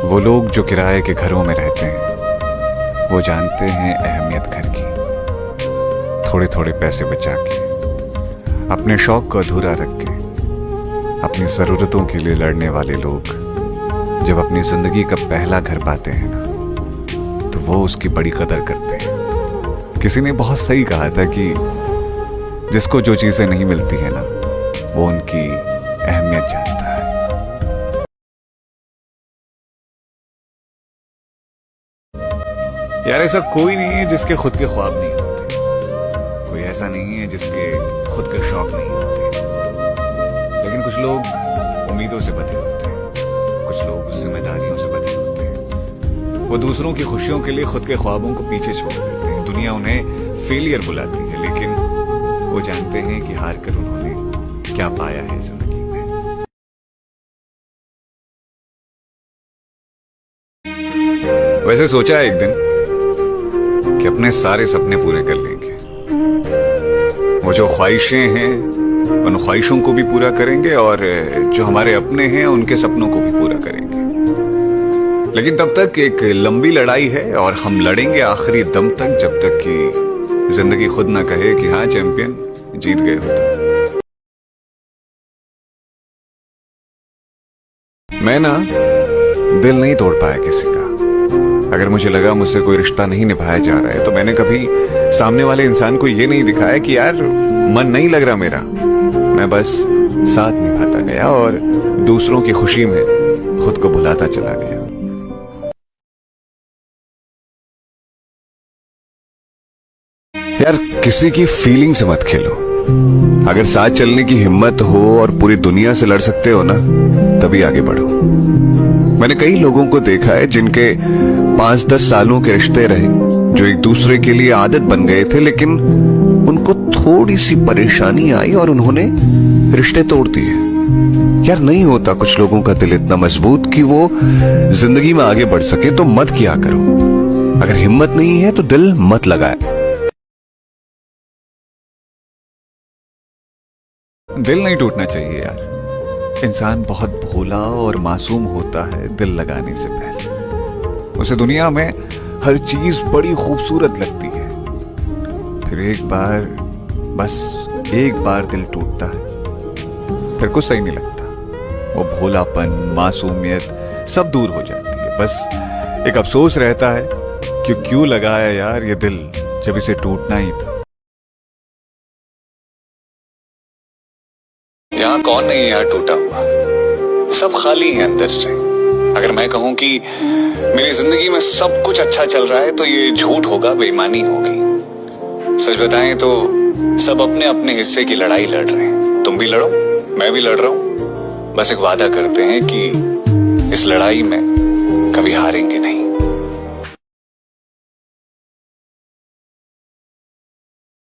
वो लोग जो किराए के घरों में रहते हैं वो जानते हैं अहमियत घर की। थोड़े थोड़े पैसे बचा के, अपने शौक को अधूरा रख के, अपनी ज़रूरतों के लिए लड़ने वाले लोग जब अपनी ज़िंदगी का पहला घर पाते हैं ना, तो वो उसकी बड़ी कदर करते हैं। किसी ने बहुत सही कहा था कि जिसको जो चीज़ें नहीं मिलती है ना, वो उनकी अहमियत जानता है। यार, ऐसा कोई नहीं है जिसके खुद के ख्वाब नहीं होते, कोई ऐसा नहीं है जिसके खुद के शौक नहीं होते, लेकिन कुछ लोग उम्मीदों से बंधे होते हैं, कुछ लोग जिम्मेदारियों से बंधे होते हैं। वो दूसरों की खुशियों के लिए खुद के ख्वाबों को पीछे छोड़ देते हैं। दुनिया उन्हें फेलियर बुलाती है, लेकिन वो जानते हैं कि हार कर उन्होंने क्या पाया है जिंदगी में। वैसे सोचा है एक दिन कि अपने सारे सपने पूरे कर लेंगे। वो जो ख्वाहिशें हैं उन ख्वाहिशों को भी पूरा करेंगे, और जो हमारे अपने हैं उनके सपनों को भी पूरा करेंगे। लेकिन तब तक एक लंबी लड़ाई है, और हम लड़ेंगे आखिरी दम तक, जब तक कि जिंदगी खुद ना कहे कि हाँ चैंपियन, जीत गए हो तुम। मैं ना दिल नहीं तोड़ पाया किसी का। अगर मुझे लगा मुझसे कोई रिश्ता नहीं निभाया जा रहा है, तो मैंने कभी सामने वाले इंसान को ये नहीं दिखाया कि यार मन नहीं लग रहा मेरा। मैं बस साथ निभाता गया और दूसरों की खुशी में खुद को भुलाता चला गया। यार, किसी की फीलिंग से मत खेलो। अगर साथ चलने की हिम्मत हो और पूरी दुनिया से लड़ सकते हो ना, तभी आगे बढ़ो। मैंने कई लोगों को देखा है जिनके 5-10 सालों के रिश्ते रहे, जो एक दूसरे के लिए आदत बन गए थे, लेकिन उनको थोड़ी सी परेशानी आई और उन्होंने रिश्ते तोड़ दिए। यार, नहीं होता कुछ लोगों का दिल इतना मजबूत कि वो जिंदगी में आगे बढ़ सके, तो मत किया करो। अगर हिम्मत नहीं है तो दिल मत लगाए। दिल नहीं टूटना चाहिए यार। इंसान बहुत भोला और मासूम होता है दिल लगाने से पहले। उसे दुनिया में हर चीज बड़ी खूबसूरत लगती है, फिर एक बार, बस एक बार दिल टूटता है, फिर कुछ सही नहीं लगता। वो भोलापन, मासूमियत सब दूर हो जाती है। बस एक अफसोस रहता है कि क्यों लगाया यार ये दिल, जब इसे टूटना ही था। यहाँ कौन नहीं यार टूटा हुआ, सब खाली है अंदर से। अगर मैं कहूं कि मेरी जिंदगी में सब कुछ अच्छा चल रहा है, तो ये झूठ होगा, बेईमानी होगी। सच बताएं तो सब अपने अपने हिस्से की लड़ाई लड़ रहे हैं। तुम भी लड़ो, मैं भी लड़ रहा हूं। बस एक वादा करते हैं कि इस लड़ाई में कभी हारेंगे नहीं।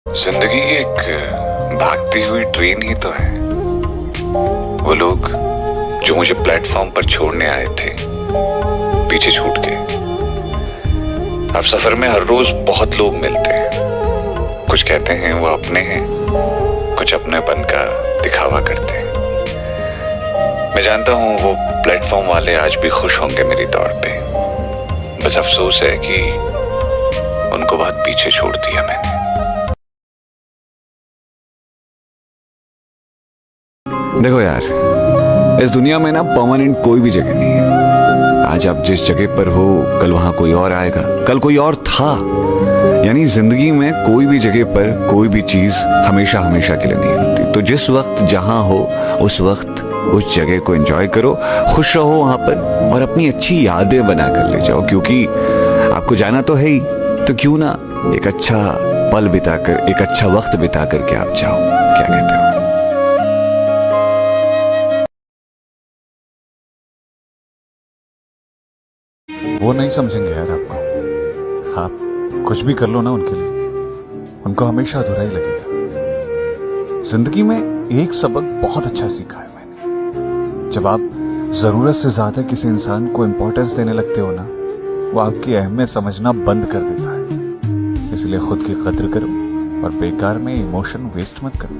जिंदगी एक भागती हुई ट्रेन ही तो है। वो लोग जो मुझे प्लेटफॉर्म पर छोड़ने आए थे, पीछे छूट गए। अब सफर में हर रोज बहुत लोग मिलते हैं। कुछ कहते हैं वो अपने हैं, कुछ अपनेपन का दिखावा करते हैं। मैं जानता हूं वो प्लेटफॉर्म वाले आज भी खुश होंगे मेरी दौड़ पे। बस अफसोस है कि उनको बहुत पीछे छोड़ दिया मैंने। देखो यार, इस दुनिया में ना परमानेंट कोई भी जगह नहीं है। आज आप जिस जगह पर हो, कल वहां कोई और आएगा, कल कोई और था। यानी जिंदगी में कोई भी जगह पर कोई भी चीज हमेशा हमेशा के लिए नहीं होती। तो जिस वक्त जहां हो, उस वक्त उस जगह को एंजॉय करो, खुश रहो वहां पर, और अपनी अच्छी यादें बना कर ले जाओ। क्योंकि आपको जाना तो है ही, तो क्यों ना एक अच्छा पल बिताकर, एक अच्छा वक्त बिता करके आप जाओ। क्या कहते हो? वो नहीं समझेंगे यार आपको। आप कुछ भी कर लो ना उनके लिए, उनको हमेशा अधूरा ही लगेगा। जिंदगी में एक सबक बहुत अच्छा सीखा है मैंने। जब आप जरूरत से ज्यादा किसी इंसान को इंपॉर्टेंस देने लगते हो ना, वो आपकी अहमियत समझना बंद कर देता है। इसलिए खुद की कद्र करो और बेकार में इमोशन वेस्ट मत करो।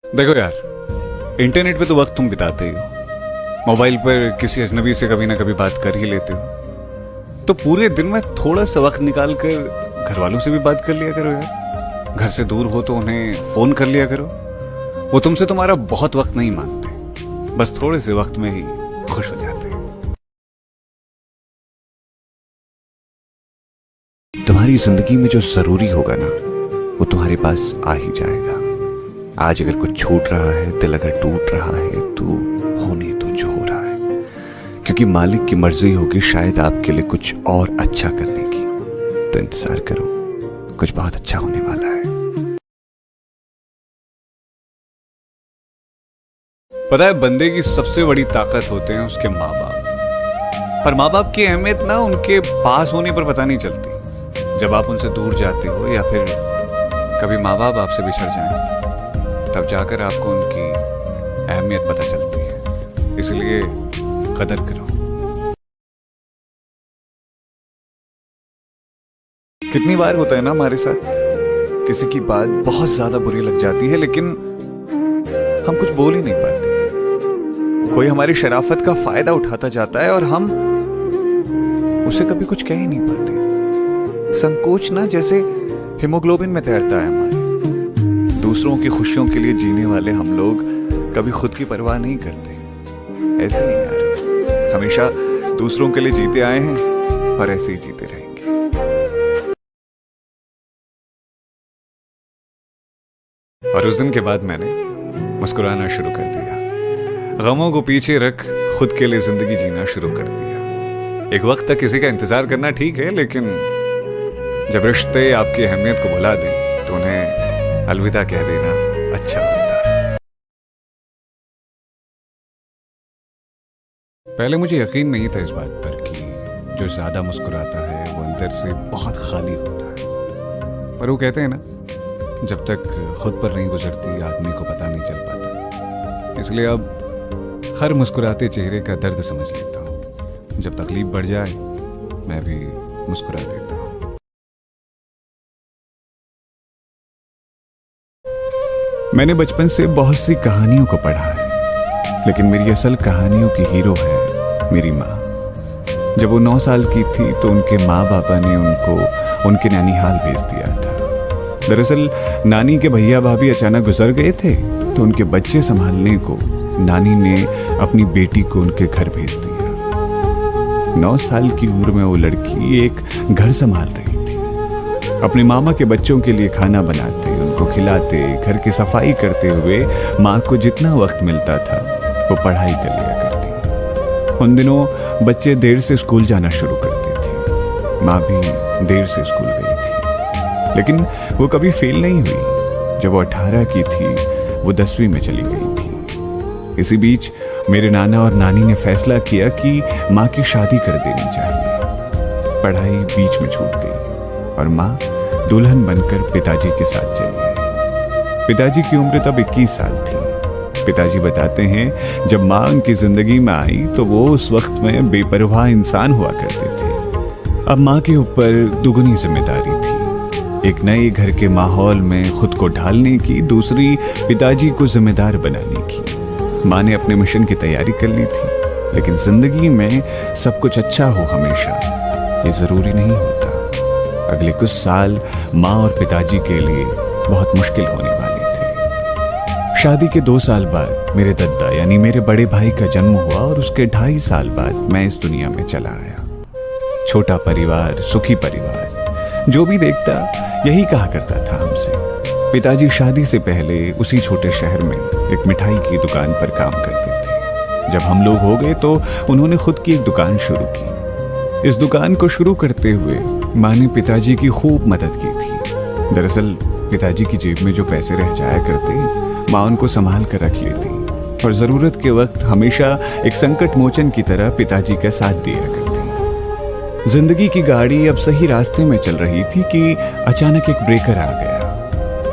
देखो यार, इंटरनेट पे तो वक्त तुम बिताते ही हो, मोबाइल पर किसी अजनबी से कभी ना कभी बात कर ही लेते हो, तो पूरे दिन में थोड़ा सा वक्त निकाल कर घर वालों से भी बात कर लिया करो यार। घर से दूर हो तो उन्हें फोन कर लिया करो, वो तुमसे तुम्हारा बहुत वक्त नहीं मांगते, बस थोड़े से वक्त में ही खुश हो जाते हैं। तुम्हारी जिंदगी में जो जरूरी होगा ना, वो तुम्हारे पास आ ही जाएगा। आज अगर कुछ छूट रहा है, दिल अगर टूट रहा है, तो होने तो जो हो रहा है, क्योंकि मालिक की मर्जी होगी शायद आपके लिए कुछ और अच्छा करने की। तो इंतजार करो, कुछ बहुत अच्छा होने वाला है। पता है, बंदे की सबसे बड़ी ताकत होते हैं उसके माँ बाप। पर माँ बाप की अहमियत ना उनके पास होने पर पता नहीं चलती, जब आप उनसे दूर जाते हो या फिर कभी माँ बाप आपसे बिछड़ जाएं, तब जाकर आपको उनकी अहमियत पता चलती है। इसलिए कदर करो। कितनी बार होता है ना हमारे साथ, किसी की बात बहुत ज्यादा बुरी लग जाती है लेकिन हम कुछ बोल ही नहीं पाते। कोई हमारी शराफत का फायदा उठाता जाता है और हम उसे कभी कुछ कह ही नहीं पाते। संकोच ना जैसे हीमोग्लोबिन में तैरता है हमारे। दूसरों की खुशियों के लिए जीने वाले हम लोग कभी खुद की परवाह नहीं करते। ऐसे ही यार, हमेशा दूसरों के लिए जीते आए हैं और ऐसे ही जीते रहेंगे। और उस दिन के बाद मैंने मुस्कुराना शुरू कर दिया, गमों को पीछे रख खुद के लिए जिंदगी जीना शुरू कर दिया। एक वक्त तक किसी का इंतजार करना ठीक है, लेकिन जब रिश्ते आपकी अहमियत को भुला दें तो उन्हें अलविदा कह देना अच्छा होता है। पहले मुझे यकीन नहीं था इस बात पर कि जो ज्यादा मुस्कुराता है वो अंदर से बहुत खाली होता है। पर वो कहते हैं ना, जब तक खुद पर नहीं गुजरती आदमी को पता नहीं चल पाता। इसलिए अब हर मुस्कुराते चेहरे का दर्द समझ लेता हूँ। जब तकलीफ बढ़ जाए मैं भी मुस्कुरा देता हूँ। मैंने बचपन से बहुत सी कहानियों को पढ़ा है, लेकिन मेरी असल कहानियों की हीरो है मेरी माँ। जब वो 9 साल की थी तो उनके माँ बापा ने उनको उनके नैनीहाल भेज दिया था। दरअसल नानी के भैया भाभी अचानक गुजर गए थे, तो उनके बच्चे संभालने को नानी ने अपनी बेटी को उनके घर भेज दिया। 9 साल की उम्र में वो लड़की एक घर संभाल रही थी। अपने मामा के बच्चों के लिए खाना बनाते, उनको खिलाते, घर की सफाई करते हुए माँ को जितना वक्त मिलता था वो पढ़ाई कर लिया करती। उन दिनों बच्चे देर से स्कूल जाना शुरू करते थे। माँ भी देर से स्कूल गई थी, लेकिन वो कभी फेल नहीं हुई। जब वो 18 की थी वो 10वीं में चली गई थी। इसी बीच मेरे नाना और नानी ने फैसला किया कि माँ की शादी कर देनी चाहिए। पढ़ाई बीच में छूट गई और माँ दुल्हन बनकर पिताजी के साथ चली गई। पिताजी की उम्र तब 21 साल थी। पिताजी बताते हैं, जब माँ उनकी जिंदगी में आई तो वो उस वक्त में बेपरवाह इंसान हुआ करते थे। अब माँ के ऊपर दुगनी जिम्मेदारी थी, एक नए घर के माहौल में खुद को ढालने की, दूसरी पिताजी को जिम्मेदार बनाने की। माँ ने अपने मिशन की तैयारी कर ली थी, लेकिन जिंदगी में सब कुछ अच्छा हो हमेशा ये जरूरी नहीं होता। अगले कुछ साल माँ और पिताजी के लिए बहुत मुश्किल होने वाले थे। शादी के 2 साल बाद मेरे दद्दा यानी मेरे बड़े भाई का जन्म हुआ और उसके 2.5 साल बाद मैं इस दुनिया में चला आया। छोटा परिवार, सुखी परिवार, जो भी देखता यही कहा करता था हमसे। पिताजी शादी से पहले उसी छोटे शहर में एक मिठाई की दुकान पर काम करते थे। जब हम लोग हो गए तो उन्होंने खुद की एक दुकान शुरू की। इस दुकान को शुरू करते हुए माँ ने पिताजी की खूब मदद की थी। दरअसल पिताजी की जेब में जो पैसे रह जाया करते, माँ उनको संभाल कर रख लेती और जरूरत के वक्त हमेशा एक संकट मोचन की तरह पिताजी का साथ दिया करती। जिंदगी की गाड़ी अब सही रास्ते में चल रही थी कि अचानक एक ब्रेकर आ गया।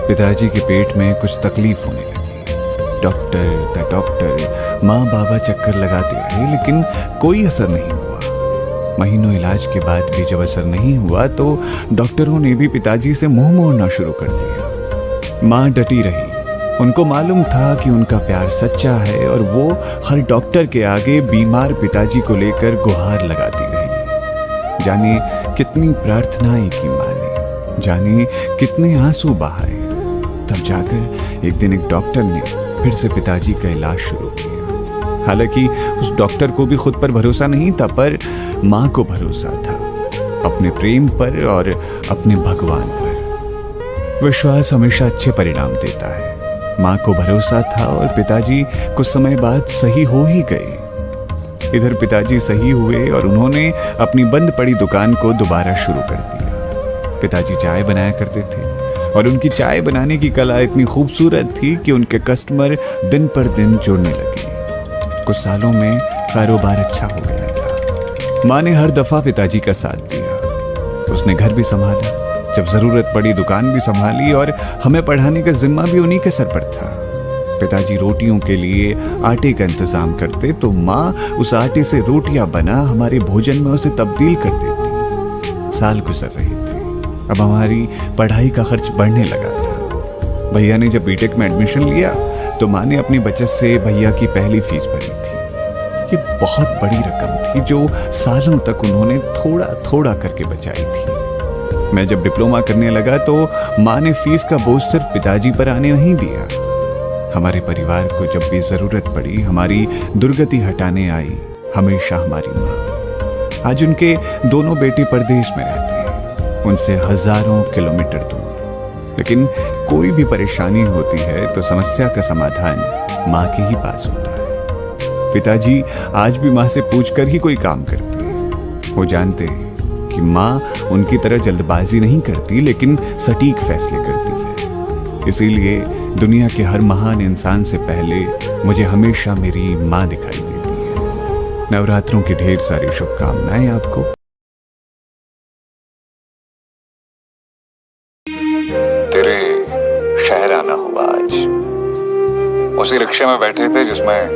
पिताजी के पेट में कुछ तकलीफ होने लगी। डॉक्टर, माँ बाबा चक्कर लगाते रहे, लेकिन कोई असर नहीं हुआ। महीनों इलाज के बाद भी जब असर नहीं हुआ तो डॉक्टरों ने भी पिताजी से मुंह मोड़ना शुरू कर दिया। माँ डटी रही, उनको मालूम था कि उनका प्यार सच्चा है और वो हर डॉक्टर के आगे बीमार पिताजी को लेकर गुहार लगाती रही। जाने कितनी प्रार्थनाएं की माँ ने, जाने कितने आंसू बहाए, तब जाकर एक दिन एक डॉक्टर ने फिर से पिताजी का इलाज शुरू किया। हालांकि उस डॉक्टर को भी खुद पर भरोसा नहीं था, पर माँ को भरोसा था, अपने प्रेम पर और अपने भगवान पर। विश्वास हमेशा अच्छे परिणाम देता है। माँ को भरोसा था और पिताजी कुछ समय बाद सही हो ही गए। इधर पिताजी सही हुए और उन्होंने अपनी बंद पड़ी दुकान को दोबारा शुरू कर दिया। पिताजी चाय बनाया करते थे और उनकी चाय बनाने की कला इतनी खूबसूरत थी कि उनके कस्टमर दिन पर दिन जुड़ने लगे। कुछ सालों में कारोबार अच्छा हो गया था। माँ ने हर दफा पिताजी का साथ दिया। उसने घर भी संभाला, जब जरूरत पड़ी दुकान भी संभाली और हमें पढ़ाने का जिम्मा भी उन्हीं के सर पर था। पिताजी रोटियों के लिए आटे का इंतजाम करते तो माँ उस आटे से रोटियां बना हमारे भोजन में उसे तब्दील कर देती। साल गुजर रहे थे। अब हमारी पढ़ाई का खर्च बढ़ने लगा था। भैया ने जब बीटेक में एडमिशन लिया तो माँ ने अपनी बचत से भैया की पहली फीस भरी थी। ये बहुत बड़ी रकम थी जो सालों तक उन्होंने थोड़ा थोड़ा करके बचाई थी। मैं जब डिप्लोमा करने लगा तो माँ ने फीस का बोझ सिर्फ पिताजी पर आने नहीं दिया। हमारे परिवार को जब भी जरूरत पड़ी, हमारी दुर्गति हटाने आई हमेशा हमारी माँ। आज उनके दोनों बेटे परदेश में रहते हैं, उनसे हजारों किलोमीटर दूर। लेकिन कोई भी परेशानी होती है तो समस्या का समाधान माँ के ही पास होता है। पिताजी आज भी माँ से पूछकर ही कोई काम करते हैं। वो जानते हैं कि माँ उनकी तरह जल्दबाजी नहीं करती, लेकिन सटीक फैसले करती है। इसीलिए दुनिया के हर महान इंसान से पहले मुझे हमेशा मेरी माँ दिखाई देती है। नवरात्रों की ढेर सारी शुभकामनाएं आपको। तेरे शहर आना हुआ आज। उसी रिक्शे में बैठे थे जिसमें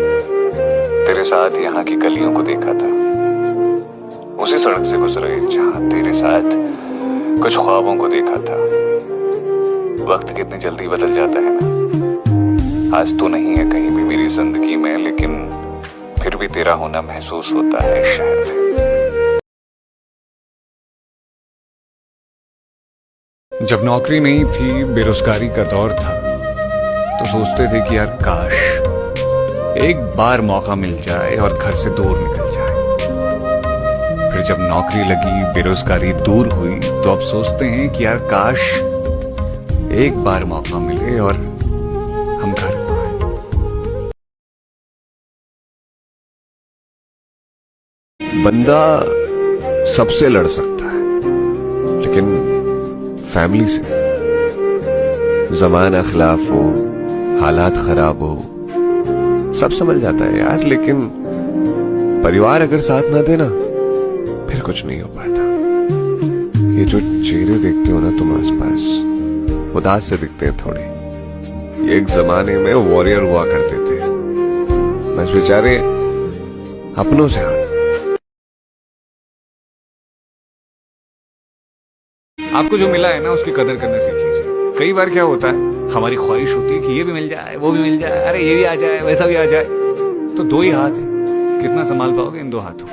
तेरे साथ यहाँ की गलियों को देखा था। उसी सड़क से गुजरे जहां तेरे साथ कुछ ख्वाबों को देखा था। वक्त कितनी जल्दी बदल जाता है ना। आज तो नहीं है कहीं भी मेरी जिंदगी में, लेकिन फिर भी तेरा होना महसूस होता है शहर में। जब नौकरी नहीं थी, बेरोजगारी का दौर था, तो सोचते थे कि यार काश एक बार मौका मिल जाए और घर से दूर निकल जाए। फिर जब नौकरी लगी, बेरोजगारी दूर हुई, तो अब सोचते हैं कि यार काश एक बार मौका मिले और हम घर को आए। बंदा सबसे लड़ सकता है, लेकिन फैमिली से ज़माना खिलाफ हो, हालात खराब हो, सब संभल जाता है यार। लेकिन परिवार अगर साथ ना देना, फिर कुछ नहीं हो पाता। ये जो चेहरे देखते हो ना तुम आसपास, उदास से दिखते हैं थोड़े। ये एक जमाने में वॉरियर हुआ करते थे, बस बेचारे अपनों से हाथ। आपको जो मिला है ना, उसकी कदर करना सीखिए। कई बार क्या होता है, हमारी ख्वाहिश होती है कि ये भी मिल जाए, वो भी मिल जाए, अरे ये भी आ जाए, वैसा भी आ जाए। तो दो ही हाथ है, कितना संभाल पाओगे इन दो हाथों?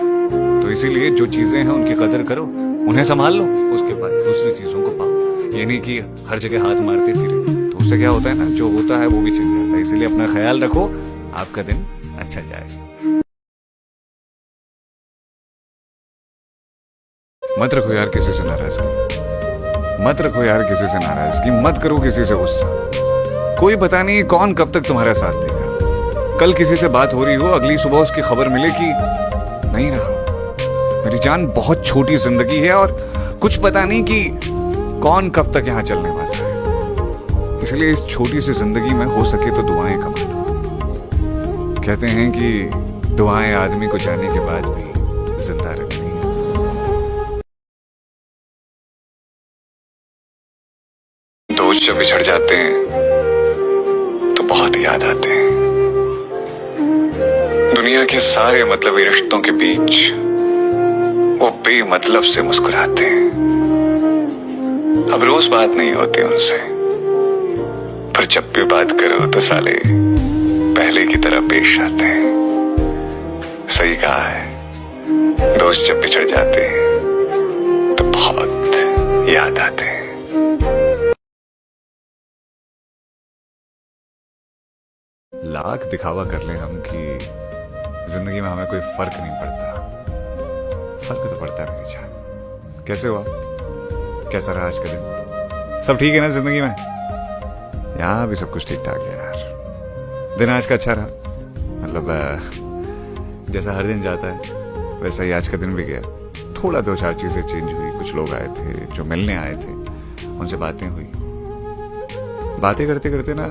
तो इसीलिए जो चीजें हैं उनकी कदर करो, उन्हें संभाल लो, उसके बाद दूसरी चीजों को पाओ। ये नहीं कि हर जगह हाथ मारते फिरे, तो उससे क्या होता है ना, जो होता है वो भी छिन जाता है। इसीलिए अपना ख्याल रखो, आपका दिन अच्छा जाए। मत रखो यार किसी से नाराजगी, मत रखो यार किसी से नाराजगी, मत करो किसी से गुस्सा। कोई पता नहीं कौन कब तक तुम्हारा साथ देगा। कल किसी से बात हो रही हो, अगली सुबह उसकी खबर मिले कि नहीं रहा। मेरी जान, बहुत छोटी जिंदगी है और कुछ पता नहीं कि कौन कब तक यहां चलने वाला है। इसलिए इस छोटी सी जिंदगी में हो सके तो दुआएं कमा लो। कहते हैं कि दुआएं आदमी को जाने के बाद भी जिंदा रखती हैं। दोस्त जब बिछड़ जाते हैं तो बहुत याद आते हैं। दुनिया के सारे मतलबी रिश्तों के बीच वो बेमतलब से मुस्कुराते हैं। अब रोज बात नहीं होती उनसे, पर जब भी बात करो तो साले पहले की तरह पेश आते हैं। सही कहा है, दोस्त जब बिछड़ जाते हैं तो बहुत याद आते हैं। लाख दिखावा कर ले हम कि जिंदगी में हमें कोई फर्क नहीं पड़ता, फर्क तो पड़ता है मेरी जान। कैसे हुआ, कैसा रहा आज का दिन? सब ठीक है ना जिंदगी में? यहाँ भी सब कुछ ठीक ठाक है यार। दिन आज का अच्छा रहा, मतलब जैसा हर दिन जाता है वैसा ही आज का दिन भी गया। थोड़ा दो चार चीजें चेंज हुई, कुछ लोग आए थे जो मिलने आए थे, उनसे बातें हुई। बातें करते करते ना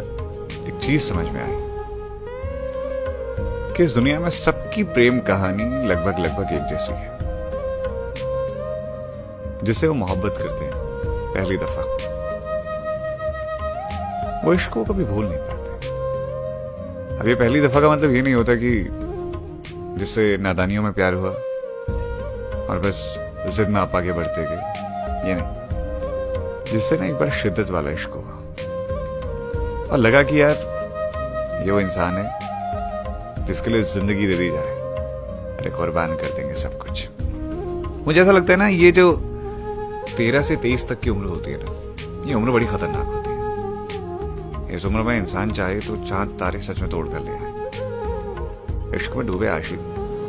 एक चीज समझ में आई कि इस दुनिया में सबकी प्रेम कहानी लगभग लगभग एक जैसी है। जिससे वो मोहब्बत करते हैं पहली दफा, वो इश्क को कभी भूल नहीं पाते। अब ये पहली दफा का मतलब ये नहीं होता कि जिससे नादानियों में प्यार हुआ और बस जिद में आप आगे बढ़ते गए, ये नहीं। जिससे ना एक बार शिद्दत वाला इश्क हुआ और लगा कि यार ये वो इंसान है जिसके लिए जिंदगी दे दी जाए, अरे कुर्बान कर देंगे सब कुछ। मुझे ऐसा लगता है ना, ये जो 13 से 23 तक की उम्र होती है ना, ये उम्र बड़ी खतरनाक होती है। इस उम्र में इंसान चाहे तो चांद तारे सच में तोड़ कर ले आए। इश्क में डूबे आशिक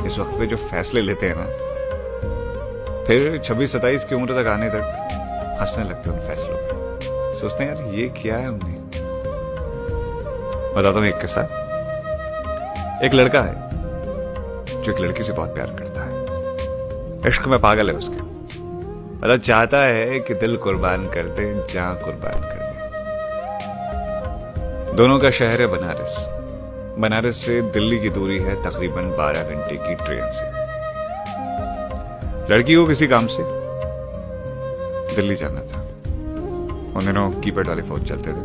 इस वक्त पे जो फैसले लेते हैं ना, फिर 26-27 की उम्र तक आने तक हंसने लगते हैं उन फैसलों पे। सोचते हैं यार ये किया है हमने। बताता हूं एक किस्सा। एक लड़का है जो एक लड़की से बहुत प्यार करता है, इश्क में पागल है उसके। मतलब चाहता है कि दिल कुर्बान कर दे, जान कुर्बान कर दे। दोनों का शहर है बनारस। बनारस से दिल्ली की दूरी है तकरीबन 12 घंटे की ट्रेन से। लड़की को किसी काम से दिल्ली जाना था। उन दिनों कीपैड वाले फोन चलते थे।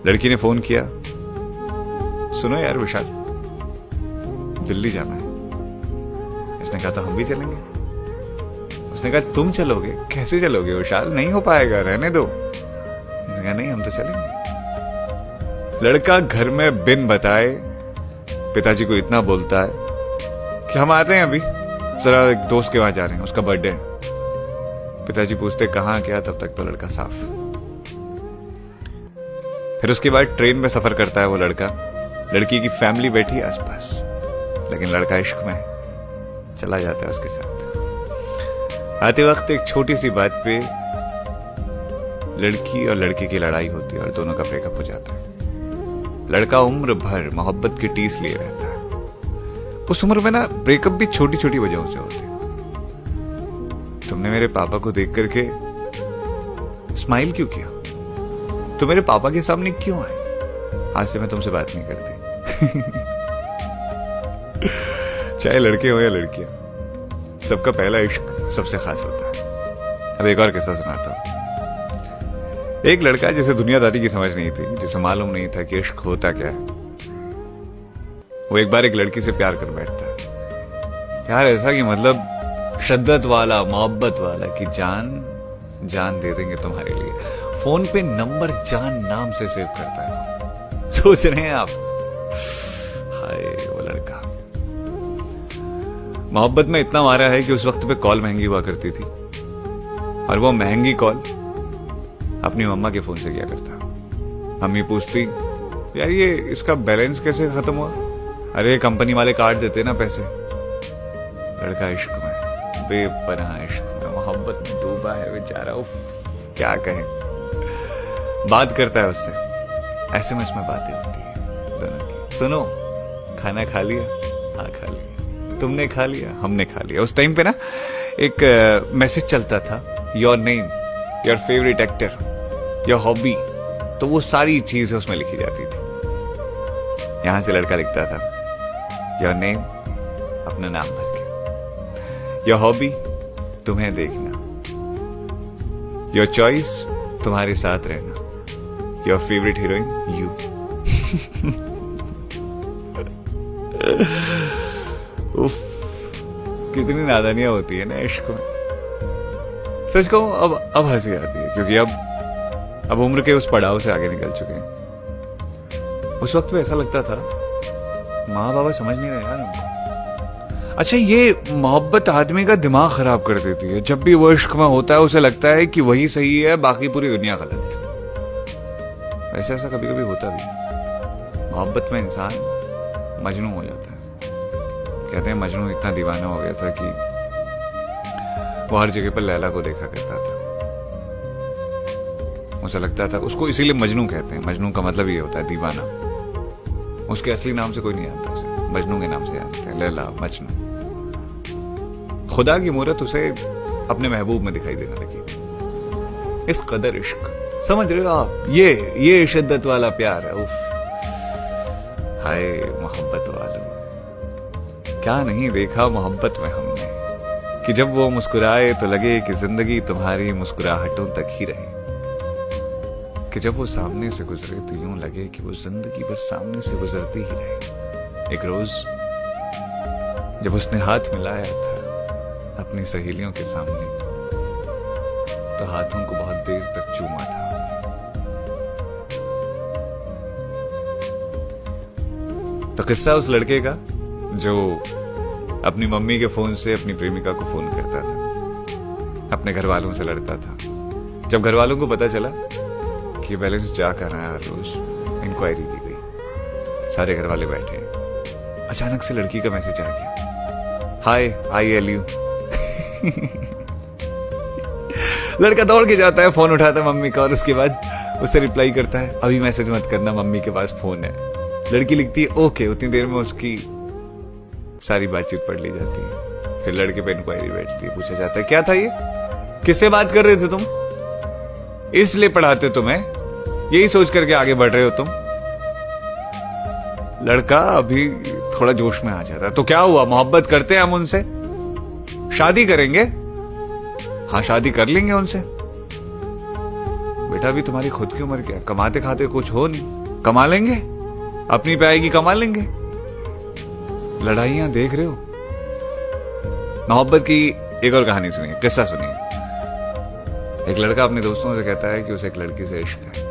लड़की ने फोन किया, सुनो यार विशाल, दिल्ली जाना है। इसने कहा था हम भी चलेंगे। उसने कहा तुम चलोगे? कैसे चलोगे विशाल, नहीं हो पाएगा, रहने दो। इसने कहा नहीं हम तो चलेंगे। लड़का घर में बिन बताए पिताजी को इतना बोलता है कि हम आते हैं अभी, जरा एक दोस्त के वहां जा रहे हैं, उसका बर्थडे है। पिताजी पूछते कहां क्या, तब तक तो लड़का साफ। फिर उसके बाद ट्रेन में सफर करता है वो लड़का। लड़की की फैमिली बैठी है आसपास, लेकिन लड़का इश्क में है, चला जाता है उसके साथ। आते वक्त एक छोटी सी बात पे लड़की और लड़के की लड़ाई होती है और दोनों का ब्रेकअप हो जाता है। लड़का उम्र भर मोहब्बत की टीस लिए रहता है। उस उम्र में ना ब्रेकअप भी छोटी छोटी वजहों से होते हैं। तुमने मेरे पापा को देख करके स्माइल क्यों किया? तुम मेरे पापा के सामने क्यों आए? आज से मैं तुमसे बात नहीं करती। चाहे लड़के हो या लड़कियां, सबका पहला इश्क सबसे खास होता है। अब एक और किस्सा सुनाता हूं। एक लड़का जिसे दुनियादारी की समझ नहीं थी, जिसे मालूम नहीं था कि इश्क होता क्या है, वो एक बार एक लड़की से प्यार कर बैठता है। यार ऐसा कि मतलब शिद्दत वाला, मोहब्बत वाला कि जान जान दे देंगे तुम्हारे लिए। फोन पे नंबर जान नाम से सेव करता है। सोच रहे हैं आप? हाय वो लड़का मोहब्बत में इतना मारा है कि उस वक्त पे कॉल महंगी हुआ करती थी, और वो महंगी कॉल अपनी मम्मा के फोन से किया करता। मम्मी पूछती यार ये इसका बैलेंस कैसे खत्म हुआ? अरे कंपनी वाले काट देते ना पैसे। लड़का इश्क में, बेपनाह इश्क में, मोहब्बत में डूबा है बेचारा। उफ क्या कहें। बात करता है उससे, एसएमएस में बातें होती है दोनों की। सुनो खाना खा लिया? हाँ खा लिया। तुमने खा लिया? हमने खा लिया। उस टाइम पे ना एक मैसेज चलता था, your name, your favourite actor, your hobby. तो वो सारी चीजें उसमें लिखी जाती थी। यहां से लड़का लिखता था योर नेम, अपना नाम भर के, योर हॉबी, तुम्हें देखना, योर चॉइस, तुम्हारे साथ रहना, योर फेवरेट हीरोइन, यू। उफ कितनी नादानियां होती है ना इश्क में। सच कहूं अब हंसी आती है, क्योंकि अब अब उम्र के उस पड़ाव से आगे निकल चुके हैं। उस वक्त पे ऐसा लगता था माँ बाबा समझ नहीं रहे यार हमको। अच्छा, ये मोहब्बत आदमी का दिमाग खराब कर देती है। जब भी वो इश्क में होता है उसे लगता है कि वही सही है, बाकी पूरी दुनिया गलत। वैसे ऐसा कभी कभी होता भी। मोहब्बत में इंसान मजनू हो जाता है। कहते हैं मजनू इतना दीवाना हो गया था कि वो हर जगह पर लैला को देखा करता था। उसे लगता था, उसको इसीलिए मजनू कहते हैं। मजनू का मतलब ये होता है दीवाना। उसके असली नाम से कोई नहीं जानता उसे, मजनू के नाम से जानते हैं, लैला, मजनू। खुदा की मूरत उसे अपने महबूब में दिखाई देने लगी। इस कदर इश्क, समझ रहे हो आप? ये शिद्दत वाला प्यार है। उफ, हाय मोहब्बत वालों, क्या नहीं देखा मोहब्बत में हमने कि जब वो मुस्कुराए तो लगे कि जिंदगी तुम्हारी मुस्कुराहटों तक ही रहे, कि जब वो सामने से गुजरे तो यूं लगे कि वो जिंदगी भर सामने से गुजरती ही रहे। एक रोज जब उसने हाथ मिलाया था अपनी सहेलियों के सामने तो हाथों को बहुत देर तक चूमा था। तो किस्सा उस लड़के का जो अपनी मम्मी के फोन से अपनी प्रेमिका को फोन करता था, अपने घर वालों से लड़ता था। जब घर वालों को पता चला कि बैलेंस जा कर रहा है हर रोज, इंक्वायरी की गई, सारे घर वाले बैठे। अचानक से लड़की का मैसेज आ गया, हाय ILU। लड़का दौड़ के जाता है, फोन उठाता है मम्मी का और उसके बाद उससे रिप्लाई करता है, अभी मैसेज मत करना, मम्मी के पास फोन है। लड़की लिखती है ओके। उतनी देर में उसकी सारी बातचीत पढ़ ली जाती है। फिर लड़के पे इंक्वायरी बैठती है, पूछा जाता है क्या था ये, किससे बात कर रहे थे तुम, इसलिए पढ़ाते तुम्हें, यही सोच करके आगे बढ़ रहे हो तुम। लड़का अभी थोड़ा जोश में आ जाता है, तो क्या हुआ, मोहब्बत करते हैं हम उनसे, शादी करेंगे, हाँ शादी कर लेंगे उनसे। बेटा अभी तुम्हारी खुद की उम्र क्या है, कमाते खाते कुछ हो नहीं, कमा लेंगे, अपनी पे आएगी कमा लेंगे। लड़ाइयां देख रहे हो। मोहब्बत की एक और कहानी सुनिए, किस्सा सुनिए। एक लड़का अपने दोस्तों से कहता है कि उसे एक लड़की से इश्क है।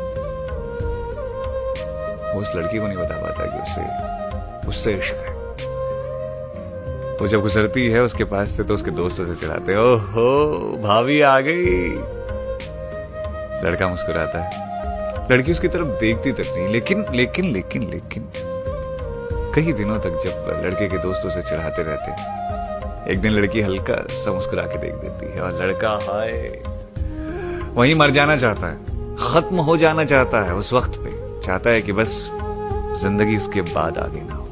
वो उस लड़की को नहीं बता पाता कि उससे इश्क है। वो जब गुजरती है उसके पास से तो उसके दोस्तों से चिढ़ाते हैं, ओहो भाभी आ गई। लड़का मुस्कुराता है, लड़की उसकी तरफ देखती तक नहीं। लेकिन कई दिनों तक जब लड़के के दोस्तों से चिढ़ाते रहते, एक दिन लड़की हल्का सा मुस्कुरा के देख देती है और लड़का हाय वहीं मर जाना चाहता है, खत्म हो जाना चाहता है। उस वक्त पे चाहता है कि बस जिंदगी उसके बाद आगे ना हो।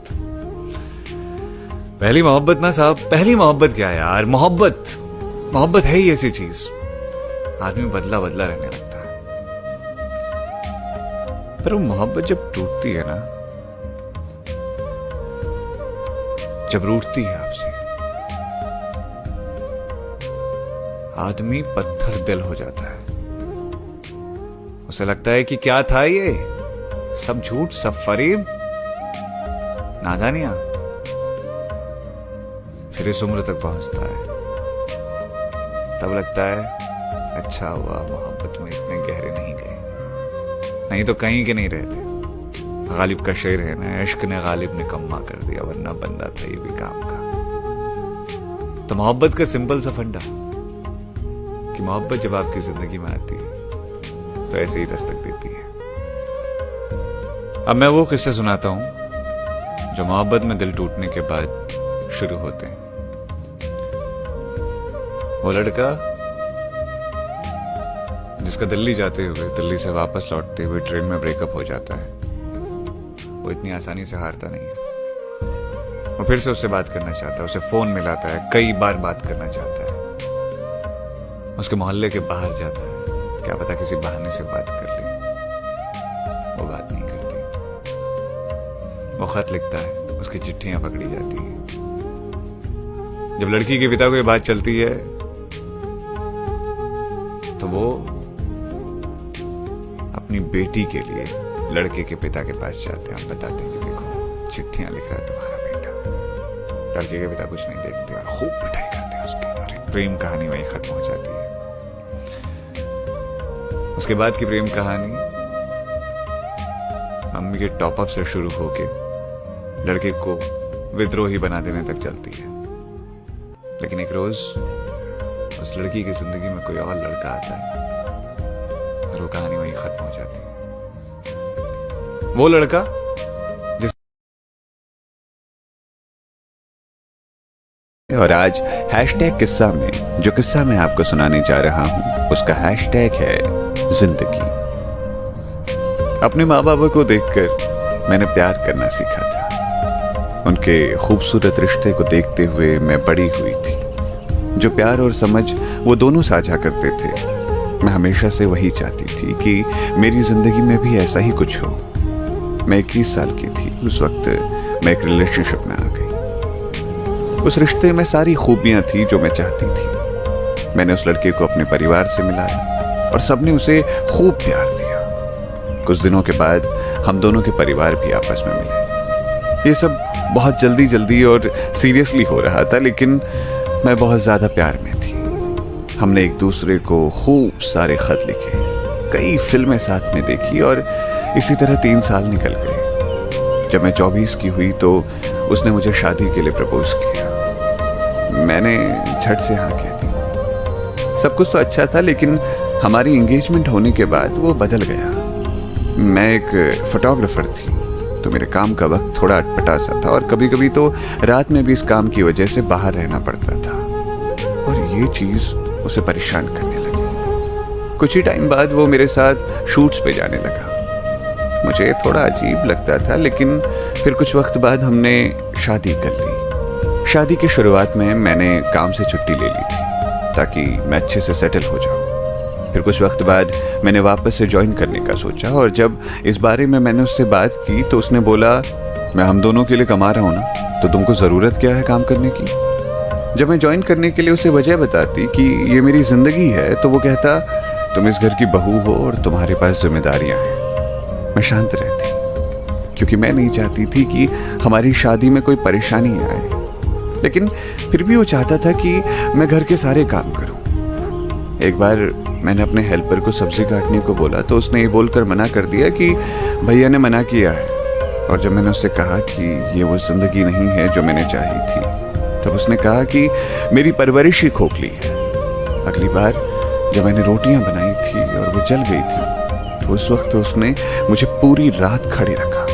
पहली मोहब्बत ना साहब, पहली मोहब्बत क्या है यार, मोहब्बत है ही ऐसी चीज, आदमी बदला बदला रहने लगता है। पर वो मोहब्बत जब टूटती है ना, जब रूठती है आपसे, आदमी पत्थर दिल हो जाता है। उसे लगता है कि क्या था ये, सब झूठ, सब फरेब, नादानियां। फिर इस उम्र तक पहुंचता है, तब लगता है अच्छा हुआ मोहब्बत में इतने गहरे नहीं गए, नहीं तो कहीं के नहीं रहते। गालिब का शेर है ना, इश्क ने गालिब निकम्मा कर दिया, वरना बंदा था ये भी काम का। तो मोहब्बत का सिंपल सा फंडा कि मोहब्बत जब आपकी जिंदगी में आती है तो ऐसे ही दस्तक देती है। अब मैं वो किस्से सुनाता हूं जो मोहब्बत में दिल टूटने के बाद शुरू होते हैं। वो लड़का जिसका दिल्ली जाते हुए, दिल्ली से वापस लौटते हुए ट्रेन में ब्रेकअप हो जाता है, वो इतनी आसानी से हारता नहीं है। वो फिर से उससे बात करना चाहता है, उसे फोन मिलाता है, कई बार बात करना चाहता है, उसके मोहल्ले के बाहर जाता है, क्या पता किसी बहाने से बात कर ले। वो बात नहीं करती। वो खत लिखता है, उसकी चिट्ठियां पकड़ी जाती हैं। जब लड़की के पिता को ये बात चलती है तो वो अपनी बेटी के लिए लड़के के पिता के पास जाते हैं और बताते हैं कि देखो चिट्ठियां लिख रहा है तुम्हारा बेटा। लड़के के पिता कुछ नहीं देखते और खूब पिटाई करते हैं उसकी, और एक प्रेम कहानी वहीं खत्म हो जाती है। उसके बाद की प्रेम कहानी मम्मी के टॉपअप से शुरू होके लड़के को विद्रोही बना देने तक चलती है। लेकिन एक रोज उस लड़की की जिंदगी में कोई और लड़का आता है और वो कहानी वहीं खत्म हो जाती है। वो लड़का और आज हैशटैग किस्सा में जो किस्सा मैं आपको सुनाने जा रहा हूं उसका हैशटैग है जिंदगी। अपने माँ बाबा को देखकर मैंने प्यार करना सीखा था। उनके खूबसूरत रिश्ते को देखते हुए मैं बड़ी हुई थी। जो प्यार और समझ वो दोनों साझा करते थे, मैं हमेशा से वही चाहती थी कि मेरी जिंदगी में भी ऐसा ही कुछ हो। मैं 21 साल की थी उस वक्त मैं एक रिलेशनशिप में आ गई। उस रिश्ते में सारी खूबियां थी जो मैं चाहती थी। मैंने उस लड़के को अपने परिवार से मिलाया और सबने उसे खूब प्यार दिया। कुछ दिनों के बाद हम दोनों के परिवार भी आपस में मिले। ये सब बहुत जल्दी जल्दी और सीरियसली हो रहा था, लेकिन मैं बहुत ज्यादा प्यार में थी। हमने एक दूसरे को खूब सारे खत लिखे, कई फिल्में साथ में देखी और इसी तरह 3 साल निकल गए। जब मैं 24 की हुई तो उसने मुझे शादी के लिए प्रपोज किया। मैंने झट से हाँ कह दी। सब कुछ तो अच्छा था, लेकिन हमारी एंगेजमेंट होने के बाद वो बदल गया। मैं एक फोटोग्राफर थी तो मेरे काम का वक्त थोड़ा अटपटा सा था और कभी कभी तो रात में भी इस काम की वजह से बाहर रहना पड़ता था और ये चीज उसे परेशान करने लगी। कुछ ही टाइम बाद वो मेरे साथ शूट्स पे जाने लगा। मुझे थोड़ा अजीब लगता था, लेकिन फिर कुछ वक्त बाद हमने शादी कर ली। शादी की शुरुआत में मैंने काम से छुट्टी ले ली थी ताकि मैं अच्छे से सेटल हो जाऊं। फिर कुछ वक्त बाद मैंने वापस से ज्वाइन करने का सोचा और जब इस बारे में मैंने उससे बात की तो उसने बोला, मैं हम दोनों के लिए कमा रहा हूं ना, तो तुमको ज़रूरत क्या है काम करने की। जब मैं ज्वाइन करने के लिए उसे वजह बताती कि ये मेरी ज़िंदगी है तो वो कहता, तुम इस घर की बहू हो और तुम्हारे पास जिम्मेदारियां हैं। मैं शांत रहती क्योंकि मैं नहीं चाहती थी कि हमारी शादी में कोई परेशानी आए, लेकिन फिर भी वो चाहता था कि मैं घर के सारे काम करूं। एक बार मैंने अपने हेल्पर को सब्जी काटने को बोला तो उसने ये बोलकर मना कर दिया कि भैया ने मना किया है। और जब मैंने उससे कहा कि ये वो जिंदगी नहीं है जो मैंने चाही थी, तब उसने कहा कि मेरी परवरिश ही खोखली है। अगली बार जब मैंने रोटियां बनाई थी और वो जल गई थी तो उस वक्त उसने मुझे पूरी रात खड़े रखा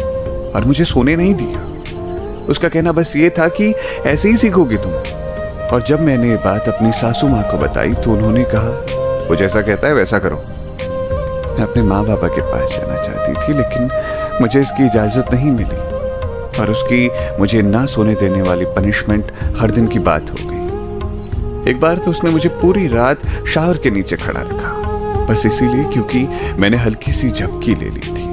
और मुझे सोने नहीं दिया। उसका कहना बस ये था कि ऐसे ही सीखोगी तुम। और जब मैंने ये बात अपनी सासू माँ को बताई तो उन्होंने कहा, वो जैसा कहता है वैसा करो। मैं अपने माँ बाबा के पास जाना चाहती थी, लेकिन मुझे इसकी इजाजत नहीं मिली और उसकी मुझे ना सोने देने वाली पनिशमेंट हर दिन की बात हो गई। एक बार तो उसने मुझे पूरी रात शावर के नीचे खड़ा रखा, बस इसीलिए क्योंकि मैंने हल्की सी झपकी ले ली थी।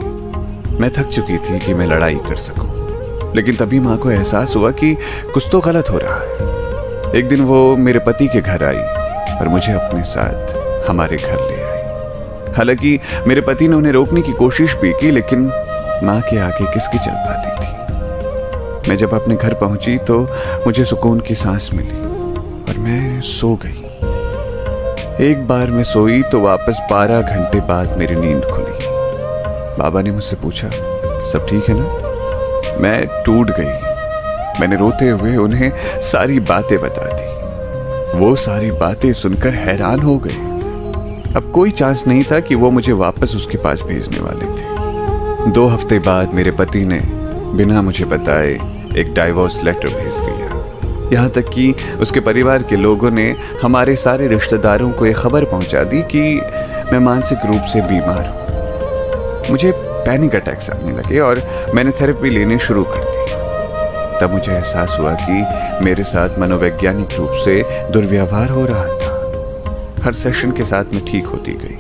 मैं थक चुकी थी कि मैं लड़ाई कर सकूं, लेकिन तभी माँ को एहसास हुआ कि कुछ तो गलत हो रहा है। एक दिन वो मेरे पति के घर आई और मुझे अपने साथ हमारे घर ले आई। हालांकि मेरे पति ने उन्हें रोकने की कोशिश भी की, लेकिन माँ के आगे किसकी चल पाती थी। मैं जब अपने घर पहुंची तो मुझे सुकून की सांस मिली और मैं सो गई। एक बार मैं सोई तो वापस 12 घंटे बाद मेरी नींद खुली। बाबा ने मुझसे पूछा, सब ठीक है ना? मैं टूट गई। मैंने रोते हुए उन्हें सारी बातें बता दी। वो सारी बातें सुनकर हैरान हो गए। अब कोई चांस नहीं था कि वो मुझे वापस उसके पास भेजने वाले थे। 2 हफ्ते बाद मेरे पति ने बिना मुझे बताए एक डाइवोर्स लेटर भेज दिया। यहाँ तक कि उसके परिवार के लोगों ने हमारे सारे रिश्तेदारों को ये खबर पहुंचा दी कि मैं मानसिक रूप से बीमार हूँ। मुझे पैनिक अटैक्स आने लगे और मैंने थेरेपी लेने शुरू कर दी। तब मुझे एहसास हुआ कि मेरे साथ मनोवैज्ञानिक रूप से दुर्व्यवहार हो रहा था। हर सेशन के साथ मैं ठीक होती गई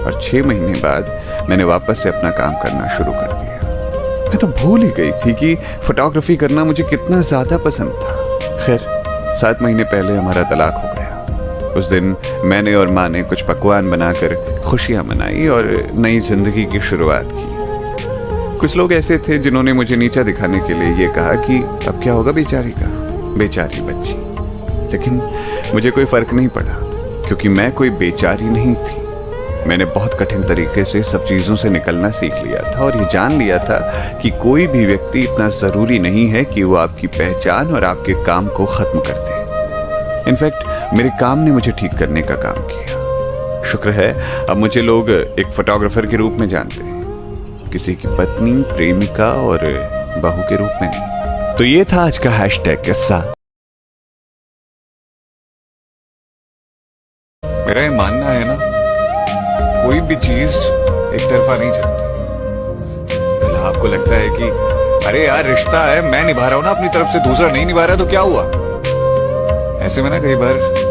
और 6 महीने बाद मैंने वापस से अपना काम करना शुरू कर दिया। मैं तो भूल ही गई थी कि फोटोग्राफी करना मुझे कितना ज्यादा पसंद था। खैर 7 महीने पहले हमारा तलाक हो गया। उस दिन मैंने और माँ ने कुछ पकवान बनाकर खुशियां मनाई और नई जिंदगी की शुरुआत की। कुछ लोग ऐसे थे जिन्होंने मुझे नीचा दिखाने के लिए ये कहा कि अब क्या होगा बेचारी का, बेचारी बच्ची। लेकिन मुझे कोई फर्क नहीं पड़ा क्योंकि मैं कोई बेचारी नहीं थी। मैंने बहुत कठिन तरीके से सब चीजों से निकलना सीख लिया था और ये जान लिया था कि कोई भी व्यक्ति इतना जरूरी नहीं है कि वो आपकी पहचान और आपके काम को खत्म कर दे। इनफैक्ट मेरे काम ने मुझे ठीक करने का काम किया। शुक्र है अब मुझे लोग एक फोटोग्राफर के रूप में जानते हैं, किसी की पत्नी, प्रेमिका और बहू के रूप में नहीं। तो ये था आज का हैशटैग किस्सा। मेरा ये मानना है ना, कोई भी चीज एक तरफा नहीं चलती। पहले आपको लगता है कि अरे यार रिश्ता है, मैं निभा रहा हूं ना अपनी तरफ से, दूसरा नहीं निभा रहा तो क्या हुआ। ऐसे में ना कई बार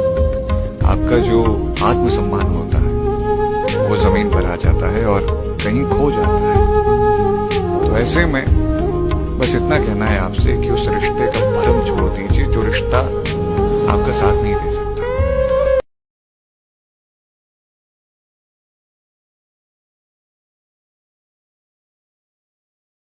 आपका जो आत्मसम्मान होता है वो जमीन पर आ जाता है और कहीं खो जाता है। तो ऐसे में बस इतना कहना है आपसे कि उस रिश्ते का भरम छोड़ दीजिए जो रिश्ता आपका साथ नहीं दे सकता।